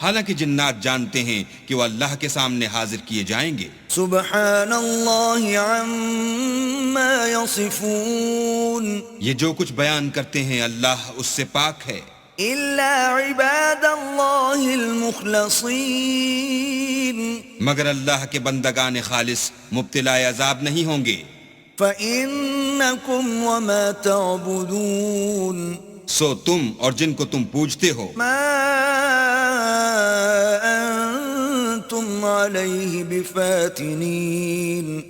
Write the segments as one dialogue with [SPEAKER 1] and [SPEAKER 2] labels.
[SPEAKER 1] حالانکہ جنات جانتے ہیں کہ وہ اللہ کے سامنے حاضر کیے جائیں گے۔
[SPEAKER 2] سبحان اللہ عما یصفون،
[SPEAKER 1] یہ جو کچھ بیان کرتے ہیں اللہ اس سے پاک ہے،
[SPEAKER 2] الا عباد اللہ المخلصین،
[SPEAKER 1] مگر اللہ کے بندگان خالص مبتلا عذاب نہیں ہوں گے۔
[SPEAKER 2] فَإِنَّكُمْ وَمَا تَعْبُدُونَ،
[SPEAKER 1] سو تم اور جن کو تم پوجتے ہو
[SPEAKER 2] ما انتم علیہ بفاتنین،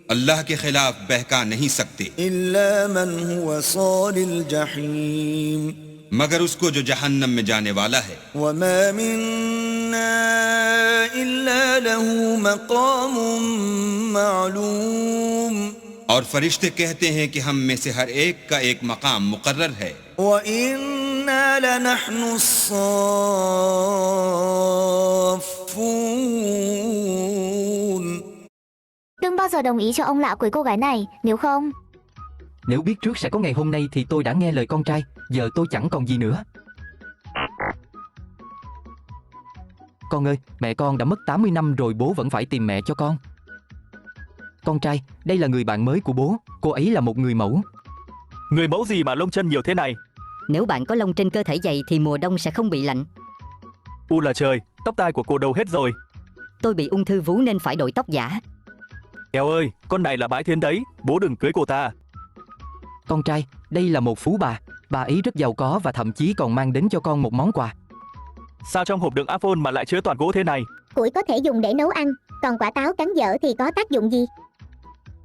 [SPEAKER 1] اللہ کے خلاف بہکا نہیں سکتے
[SPEAKER 2] الا من هو صال الجحیم،
[SPEAKER 1] مگر اس کو جو جہنم میں جانے والا ہے۔
[SPEAKER 2] وما منا الا له مقام معلوم،
[SPEAKER 1] اور فرشتے کہتے ہیں کہ ہم میں سے ہر ایک کا ایک مقام مقرر ہے۔
[SPEAKER 2] وَإِنَّا لَنَحْنُ الصَّافُّونَ،
[SPEAKER 3] Đừng bao giờ đồng ý cho ông lạ cưới cô gái này, nếu không...
[SPEAKER 4] Nếu biết trước sẽ có ngày hôm nay thì tôi đã nghe lời con trai, giờ tôi chẳng còn gì nữa. Con ơi, mẹ con đã mất 80 năm rồi bố vẫn phải tìm mẹ cho con. Con trai, đây là người bạn mới của bố, cô ấy là một người mẫu.
[SPEAKER 5] Người mẫu gì mà lông chân nhiều thế này?
[SPEAKER 6] Nếu bạn có lông trên cơ thể dày thì mùa đông sẽ không bị lạnh.
[SPEAKER 5] U là trời, tóc tai của cô đâu hết rồi?
[SPEAKER 6] Tôi bị ung thư vú nên phải đổi tóc giả.
[SPEAKER 5] Eo ơi, con này là Bái Thiên đấy, bố đừng cưới cô ta.
[SPEAKER 4] Con trai, đây là một phú bà ấy rất giàu có và thậm chí còn mang đến cho con một món quà.
[SPEAKER 5] Sao trong hộp đựng iPhone mà lại chứa toàn gỗ thế này?
[SPEAKER 3] Củi có thể dùng để nấu ăn, còn quả táo cắn dở thì có tác dụng gì?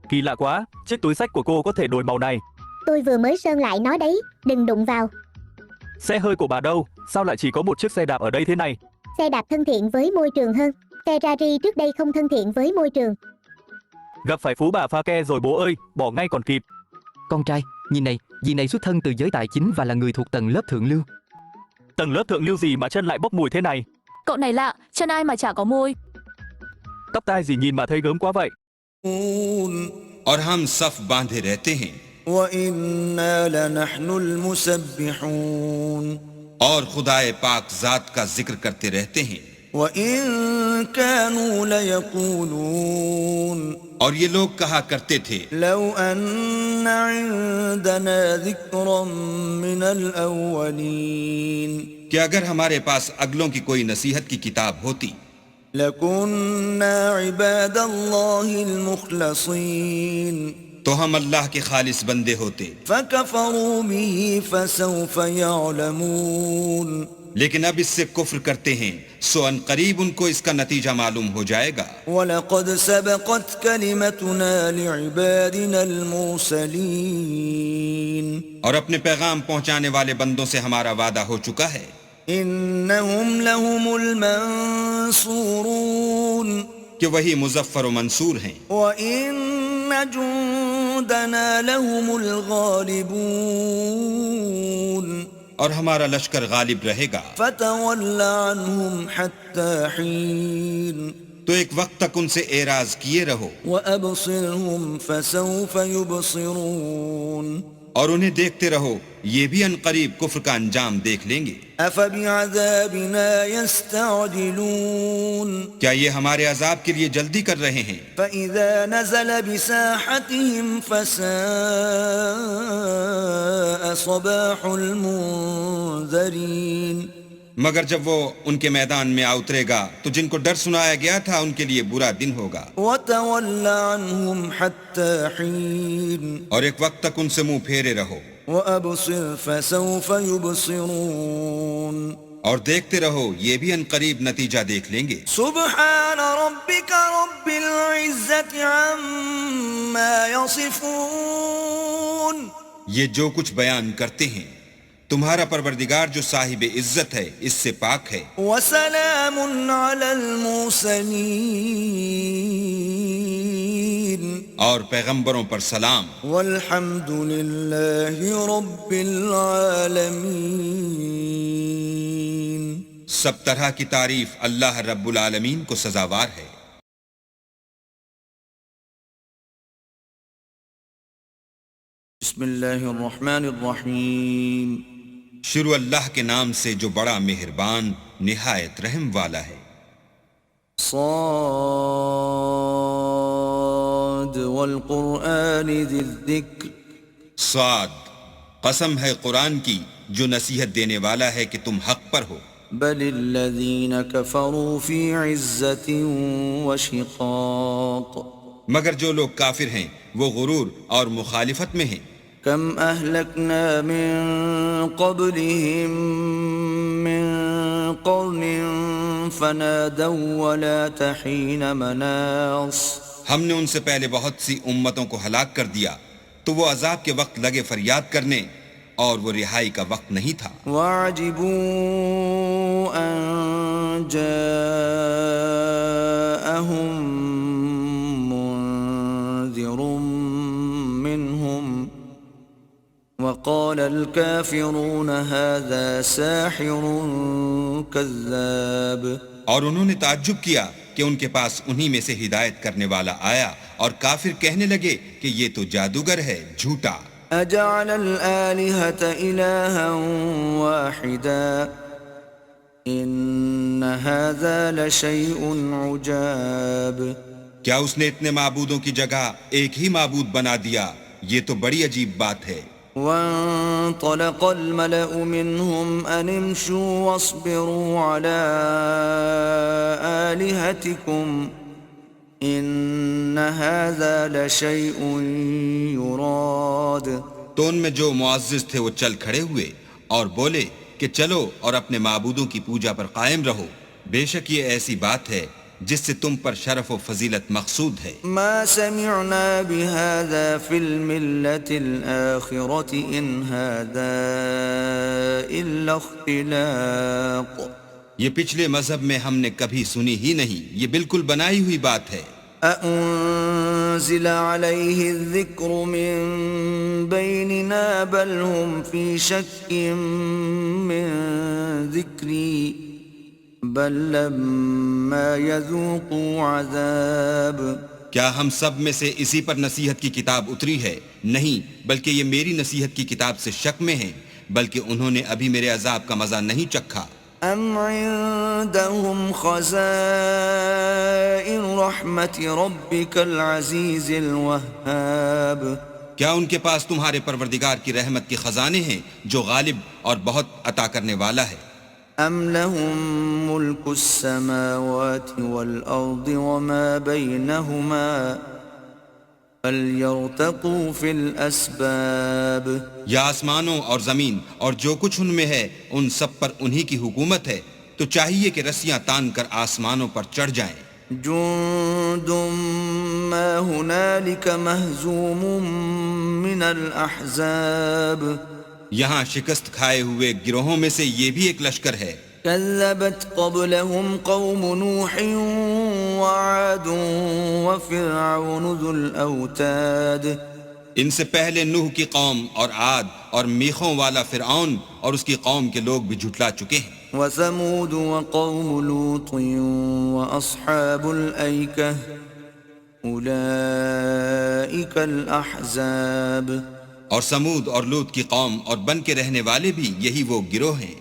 [SPEAKER 5] Kỳ lạ quá, chiếc túi xách của cô có thể đổi màu này.
[SPEAKER 3] Tôi vừa mới sơn lại nó đấy, đừng đụng vào.
[SPEAKER 5] Xe hơi của bà đâu? Sao lại chỉ có một chiếc xe đạp ở đây thế này?
[SPEAKER 3] Xe đạp thân thiện với môi trường hơn. Ferrari trước đây không thân thiện với môi trường.
[SPEAKER 5] Gặp phải phú bà pha ke rồi bố ơi, bỏ ngay còn kịp.
[SPEAKER 4] Con trai, nhìn này, dì này xuất thân từ giới tài chính và là người thuộc tầng lớp thượng lưu.
[SPEAKER 5] Tầng lớp thượng lưu gì mà chân lại bốc mùi thế này?
[SPEAKER 7] Cậu này lạ, chân ai mà chả có môi.
[SPEAKER 5] Tóc tai gì nhìn mà thấy gớm quá vậy?
[SPEAKER 1] اور ہم صف باندھے رہتے ہیں،
[SPEAKER 2] وَإِنَّا لَنَحْنُ الْمُسَبِّحُونَ،
[SPEAKER 1] اور خدائے پاک ذات کا ذکر کرتے رہتے ہیں۔
[SPEAKER 2] وَإِن كَانُوا لَيَقُولُونَ،
[SPEAKER 1] اور یہ لوگ کہا کرتے تھے
[SPEAKER 2] لَوْ أَنَّ عِندَنَا ذِكْرًا مِّنَ الْأَوَّلِينَ،
[SPEAKER 1] کہ اگر ہمارے پاس اگلوں کی کوئی نصیحت کی کتاب ہوتی
[SPEAKER 2] لَكُنَّا عِبَادَ اللَّهِ الْمُخْلَصِينَ،
[SPEAKER 1] تو ہم اللہ کے خالص بندے ہوتے،
[SPEAKER 2] فَكَفَرُوا بِهِ فَسَوْفَ يَعْلَمُونَ،
[SPEAKER 1] لیکن اب اس سے کفر کرتے ہیں، سو ان قریب ان کو اس کا نتیجہ معلوم ہو جائے گا۔
[SPEAKER 2] وَلَقَدْ سَبَقَتْ كَلِمَتُنَا لِعِبَادِنَا الْمُرْسَلِينَ،
[SPEAKER 1] اور اپنے پیغام پہنچانے والے بندوں سے ہمارا وعدہ ہو چکا ہے،
[SPEAKER 2] إِنَّهُمْ لَهُمُ الْمَنصُورُونَ،
[SPEAKER 1] کہ وہی مظفر و منصور ہیں،
[SPEAKER 2] وَإِنَّ جُندَنَا لَهُمُ الْغَالِبُونَ،
[SPEAKER 1] اور ہمارا لشکر غالب رہے گا۔
[SPEAKER 2] فَتَوَلَّ عَنْهُمْ حَتَّى حِينٍ،
[SPEAKER 1] تو ایک وقت تک ان سے اعراض کیے رہو،
[SPEAKER 2] وَأَبْصِرْهُمْ فَسَوْفَ يُبْصِرُونَ،
[SPEAKER 1] اور انہیں دیکھتے رہو، یہ بھی ان قریب کفر کا انجام دیکھ لیں گے۔
[SPEAKER 2] أَفَبِعَذَابِنَا يَسْتَعْجِلُونَ،
[SPEAKER 1] کیا یہ ہمارے عذاب کے لیے جلدی کر رہے ہیں؟
[SPEAKER 2] فَإِذَا نَزَلَ بِسَاحَتِهِمْ فَسَاءَ صَبَاحُ الْمُنذَرِينَ،
[SPEAKER 1] مگر جب وہ ان کے میدان میں آ اترے گا تو جن کو ڈر سنایا گیا تھا ان کے لیے برا دن ہوگا۔
[SPEAKER 2] وَتَوَلَّ عَنْهُمْ حَتَّى حِينٍ،
[SPEAKER 1] اور ایک وقت تک ان سے منہ پھیرے رہو،
[SPEAKER 2] وَأَبْصِرْ فَسَوْفَ يُبْصِرُونَ،
[SPEAKER 1] اور دیکھتے رہو، یہ بھی ان قریب نتیجہ دیکھ لیں گے۔
[SPEAKER 2] سبحان ربك رب العزة عما يصفون،
[SPEAKER 1] یہ جو کچھ بیان کرتے ہیں، تمہارا پروردگار جو صاحب عزت ہے اس سے پاک ہے،
[SPEAKER 2] وسلام على المرسلين،
[SPEAKER 1] اور پیغمبروں پر سلام،
[SPEAKER 2] والحمد لله رب العالمين،
[SPEAKER 1] سب طرح کی تعریف اللہ رب العالمین کو سزاوار ہے۔
[SPEAKER 2] بسم الله الرحمن الرحيم،
[SPEAKER 1] شروع اللہ کے نام سے جو بڑا مہربان نہایت رحم والا ہے۔
[SPEAKER 2] صاد والقرآن ذی الذکر،
[SPEAKER 1] صاد، قسم ہے قرآن کی جو نصیحت دینے والا ہے کہ تم حق پر ہو۔
[SPEAKER 2] بل الذین کفروا فی عزت وشقاق،
[SPEAKER 1] مگر جو لوگ کافر ہیں وہ غرور اور مخالفت میں ہیں۔
[SPEAKER 2] کم اہلکنا من قبلہم من قرن فنادوا ولا تحین مناص،
[SPEAKER 1] ہم نے ان سے پہلے بہت سی امتوں کو ہلاک کر دیا تو وہ عذاب کے وقت لگے فریاد کرنے اور وہ رہائی کا وقت نہیں تھا۔
[SPEAKER 2] وعجبوا ان جاءهم منذر منهم وقال الكافرون هذا ساحر كذاب،
[SPEAKER 1] اور انہوں نے تعجب کیا کہ ان کے پاس انہی میں سے ہدایت کرنے والا آیا اور کافر کہنے لگے کہ یہ تو جادوگر ہے، جھوٹا۔
[SPEAKER 2] اجعل الآلهة إلها واحدا ان هذا لشيء عجاب،
[SPEAKER 1] کیا اس نے اتنے معبودوں کی جگہ ایک ہی معبود بنا دیا؟ یہ تو بڑی عجیب بات ہے۔
[SPEAKER 2] وانطلق الملأ منهم ان امشوا واصبروا على آلهتكم ان هذا لشيء يراد،
[SPEAKER 1] تو ان میں جو معزز تھے وہ چل کھڑے ہوئے اور بولے کہ چلو اور اپنے معبودوں کی پوجا پر قائم رہو، بے شک یہ ایسی بات ہے جس سے تم پر شرف و فضیلت مقصود ہے۔
[SPEAKER 2] ما سمعنا بهذا في الملة الآخرة ان هذا الا اختلاق،
[SPEAKER 1] یہ پچھلے مذہب میں ہم نے کبھی سنی ہی نہیں، یہ بالکل بنائی ہوئی بات ہے۔
[SPEAKER 2] أأنزل عليه الذكر من بيننا بل هم في شك من ذكري بل لما يذوقوا عذاب،
[SPEAKER 1] کیا ہم سب میں سے اسی پر نصیحت کی کتاب اتری ہے؟ نہیں، بلکہ یہ میری نصیحت کی کتاب سے شک میں ہیں، بلکہ انہوں نے ابھی میرے عذاب کا مزہ نہیں چکھا۔
[SPEAKER 2] ام عندهم خزائن رحمت ربك العزیز الوهاب،
[SPEAKER 1] کیا ان کے پاس تمہارے پروردگار کی رحمت کے خزانے ہیں جو غالب اور بہت عطا کرنے والا ہے؟
[SPEAKER 2] ام لهم ملک السماوات والارض وما بینهما فلیرتقوا فی الاسباب،
[SPEAKER 1] یا آسمانوں اور زمین اور جو کچھ ان میں ہے ان سب پر انہی کی حکومت ہے، تو چاہیے کہ رسیاں تان کر آسمانوں پر چڑھ جائیں۔
[SPEAKER 2] جند ما هنالك مهزوم من الاحزاب،
[SPEAKER 1] یہاں شکست کھائے ہوئے گروہوں میں سے یہ بھی ایک لشکر ہے۔
[SPEAKER 2] كذبت قبلهم قوم نوح وعاد وفرعون ذو الأوتاد،
[SPEAKER 1] ان سے پہلے نوح کی قوم اور عاد اور میخوں والا فرعون اور اس کی قوم کے لوگ بھی جھٹلا چکے ہیں۔
[SPEAKER 2] وثمود وقوم لوط وأصحاب الأيكة أولئك الأحزاب،
[SPEAKER 1] اور سمود اور لوط کی قوم اور بن کے رہنے والے بھی یہی وہ گروہ ہیں۔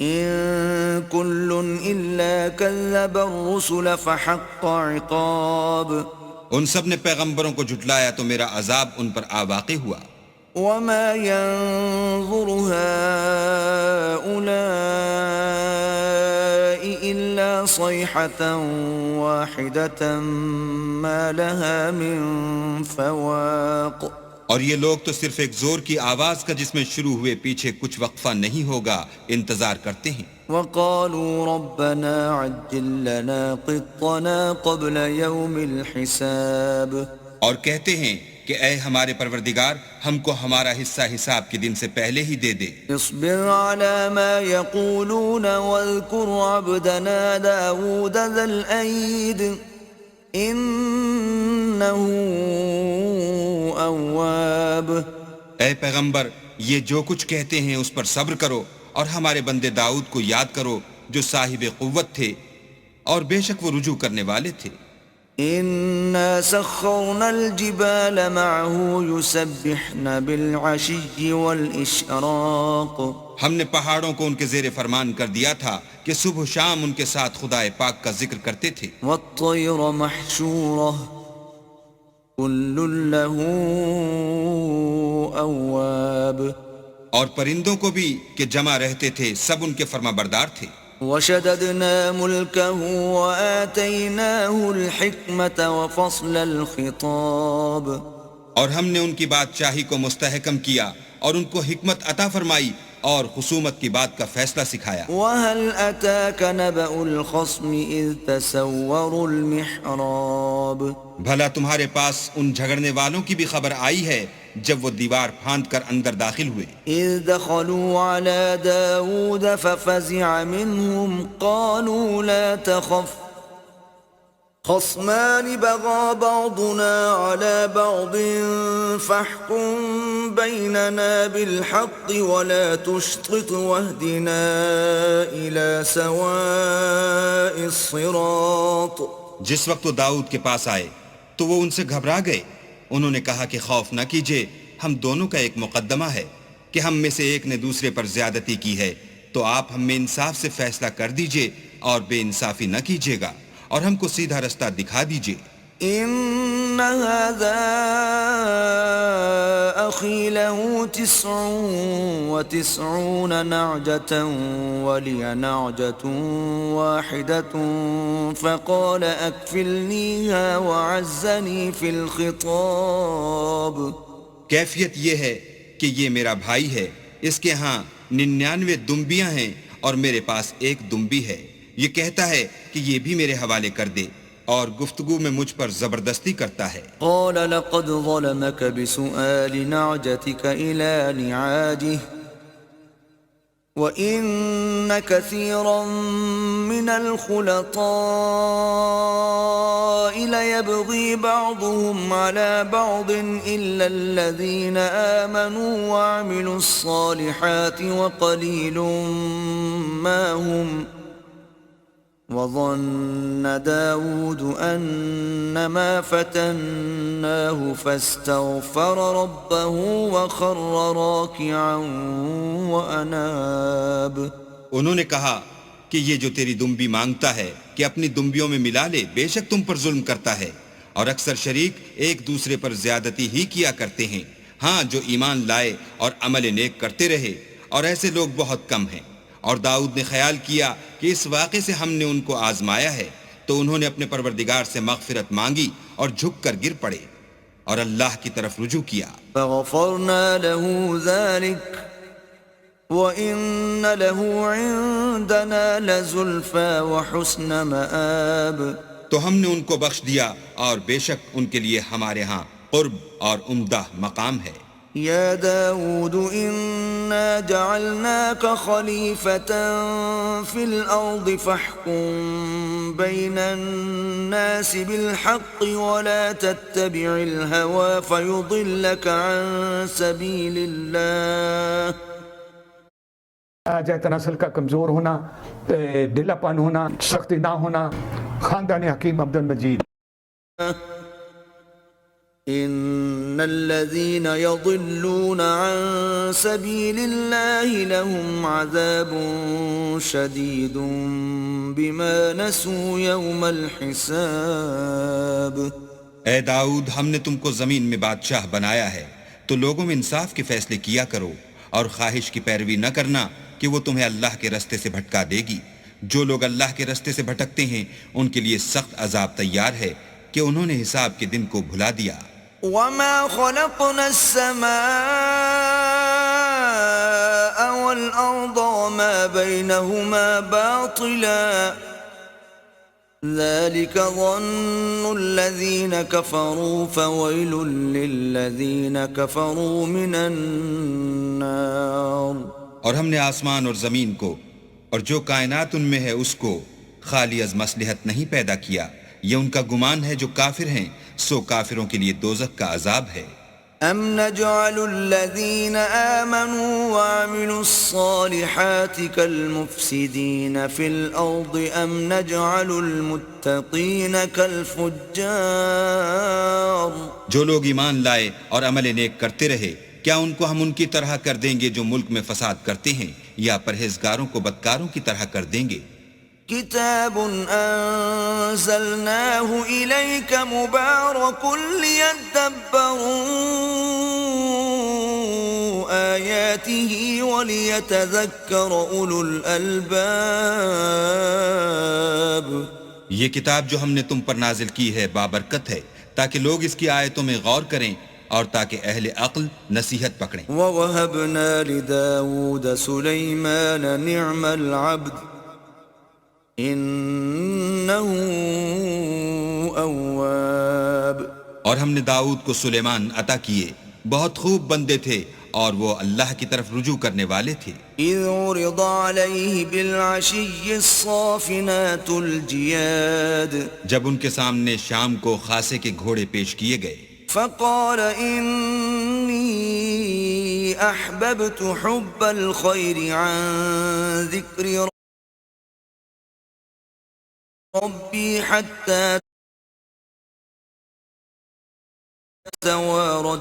[SPEAKER 2] إن كل إلا كذب الرسل فحق عقاب،
[SPEAKER 1] ان سب نے پیغمبروں کو جھٹلایا تو میرا عذاب ان پر آ واقع ہوا۔
[SPEAKER 2] وما ينظر هؤلاء إلا صيحة واحدة ما لها من فواق،
[SPEAKER 1] اور یہ لوگ تو صرف ایک زور کی آواز کا جس میں شروع ہوئے پیچھے کچھ وقفہ نہیں ہوگا انتظار کرتے ہیں۔
[SPEAKER 2] وقالوا ربنا عجل لنا قطنا قبل يوم الحساب،
[SPEAKER 1] اور کہتے ہیں کہ اے ہمارے پروردگار ہم کو ہمارا حصہ حساب کے دن سے پہلے ہی دے دے۔
[SPEAKER 2] اصبر على ما يقولون واذكر عبدنا داود ذا الأيد انه اواب،
[SPEAKER 1] اے پیغمبر یہ جو کچھ کہتے ہیں اس پر صبر کرو اور ہمارے بندے داؤد کو یاد کرو جو صاحب قوت تھے اور بے شک وہ رجوع کرنے والے تھے۔
[SPEAKER 2] إنا سخرنا الجبال معه يسبحن بالعشي والإشراق
[SPEAKER 1] ہم نے پہاڑوں کو ان کے زیر فرمان کر دیا تھا کہ صبح و شام ان کے ساتھ خدا پاک کا ذکر کرتے تھے.
[SPEAKER 2] والطير محشورة كل له أواب
[SPEAKER 1] اور پرندوں کو بھی کہ جمع رہتے تھے، سب ان کے فرما بردار تھے.
[SPEAKER 2] وشددنا ملكه وآتيناه الحكمة وفصل الخطاب
[SPEAKER 1] اور ہم نے ان کی بادشاہی کو مستحکم کیا اور ان کو حکمت عطا فرمائی اور خصومت کی بات کا فیصلہ سکھایا.
[SPEAKER 2] وهل أتاك نبأ الخصم إذ تسوروا المحراب
[SPEAKER 1] بھلا تمہارے پاس ان جھگڑنے والوں کی بھی خبر آئی ہے جب وہ دیوار پھاند کر اندر داخل ہوئے.
[SPEAKER 2] إذ دخلوا على داود ففزع منهم قالوا لا تخف خصمان بغى بعضنا على بعض فاحكم بيننا بالحق ولا تشطط واهدنا إلى سواء الصراط.
[SPEAKER 1] جس وقت وہ داؤد کے پاس آئے تو وہ ان سے گھبرا گئے. انہوں نے کہا کہ خوف نہ کیجیے، ہم دونوں کا ایک مقدمہ ہے کہ ہم میں سے ایک نے دوسرے پر زیادتی کی ہے، تو آپ ہم میں انصاف سے فیصلہ کر دیجیے اور بے انصافی نہ کیجیے گا اور ہم کو سیدھا رستہ دکھا دیجیے.
[SPEAKER 2] إن هذا أخي له 99 نعجة ولي نعجة واحدة فقال أكفلنيها وعزني في الخطاب.
[SPEAKER 1] کیفیت یہ ہے کہ یہ میرا بھائی ہے، اس کے ہاں 99 دمبیاں ہیں اور میرے پاس ایک دمبی ہے. یہ کہتا ہے کہ یہ بھی میرے حوالے کر دے اور گفتگو میں مجھ پر زبردستی کرتا ہے.
[SPEAKER 2] قال لقد ظلمك بسؤال نعجتك إلى نعاجه وإن كثيرا من الخلطاء ليبغي بعضهم على بعض إلا الذين آمنوا وعملوا الصالحات وقليل ما هم. وظن داود أنما فتناه فاستغفر ربه وخر راكعا وأناب.
[SPEAKER 1] انہوں نے کہا کہ یہ جو تیری دمبی مانگتا ہے کہ اپنی دمبیوں میں ملا لے، بے شک تم پر ظلم کرتا ہے اور اکثر شریک ایک دوسرے پر زیادتی ہی کیا کرتے ہیں. ہاں جو ایمان لائے اور عمل نیک کرتے رہے، اور ایسے لوگ بہت کم ہیں. اور داؤد نے خیال کیا کہ اس واقعے سے ہم نے ان کو آزمایا ہے، تو انہوں نے اپنے پروردگار سے مغفرت مانگی اور جھک کر گر پڑے اور اللہ کی طرف رجوع کیا.
[SPEAKER 2] فغفرنا له ذلك وإن له عندنا لزلفى وحسن مآب.
[SPEAKER 1] تو ہم نے ان کو بخش دیا اور بے شک ان کے لیے ہمارے ہاں قرب اور عمدہ مقام ہے.
[SPEAKER 2] يا داود إنا جعلناك خليفة في الأرض فاحكم بين الناس بالحق ولا تتبع الهوى فيضلك عن سبيل الله.
[SPEAKER 8] جائے نسل کا کمزور ہونا، ڈھیلا پن ہونا، سختی نہ ہونا. خاندان حکیم عبد المجید.
[SPEAKER 2] إن الذين يضلون عن سبيل الله لهم عذاب شديد بما نسوا يوم الحساب.
[SPEAKER 1] اے داؤد، ہم نے تم کو زمین میں بادشاہ بنایا ہے، تو لوگوں میں انصاف کے فیصلے کیا کرو اور خواہش کی پیروی نہ کرنا کہ وہ تمہیں اللہ کے رستے سے بھٹکا دے گی. جو لوگ اللہ کے رستے سے بھٹکتے ہیں ان کے لیے سخت عذاب تیار ہے کہ انہوں نے حساب کے دن کو بھلا دیا.
[SPEAKER 2] وما خلقنا السماء والأرض وما بينهما باطلا ذلك ظن الذين كفروا فويل للذين كفروا من النار.
[SPEAKER 1] اور ہم نے آسمان اور زمین کو اور جو کائنات ان میں ہے اس کو خالی از مصلحت نہیں پیدا کیا. یہ ان کا گمان ہے جو کافر ہیں، سو کافروں کے لیے دوزخ کا عذاب ہے.
[SPEAKER 2] أم نجعل الذين آمنوا وعملوا الصالحات كالمفسدين في الأرض أم نجعل المتقين كالفجار
[SPEAKER 1] جو لوگ ایمان لائے اور عمل نیک کرتے رہے کیا ان کو ہم ان کی طرح کر دیں گے جو ملک میں فساد کرتے ہیں یا پرہیزگاروں کو بدکاروں کی طرح کر دیں گے؟
[SPEAKER 2] كتاب أنزلناه إليك مبارك ليدبروا آياته وليتذكر أولو الألباب
[SPEAKER 1] یہ کتاب جو ہم نے تم پر نازل کی ہے بابرکت ہے تاکہ لوگ اس کی آیتوں میں غور کریں اور تاکہ اہل عقل نصیحت پکڑیں۔
[SPEAKER 2] ووهبنا لداود سليمان نعم العبد إنه أواب
[SPEAKER 1] اور ہم نے داؤد کو سلیمان عطا کیے، بہت خوب بندے تھے اور وہ اللہ کی طرف رجوع کرنے والے تھے۔
[SPEAKER 2] إذ عرض عليه بالعشي الصافنات الجياد
[SPEAKER 1] جب ان کے سامنے شام کو خاصے کے گھوڑے پیش کیے گئے،
[SPEAKER 2] فقال إني أحببت حب الخير عن ذكر ربي حتى توارت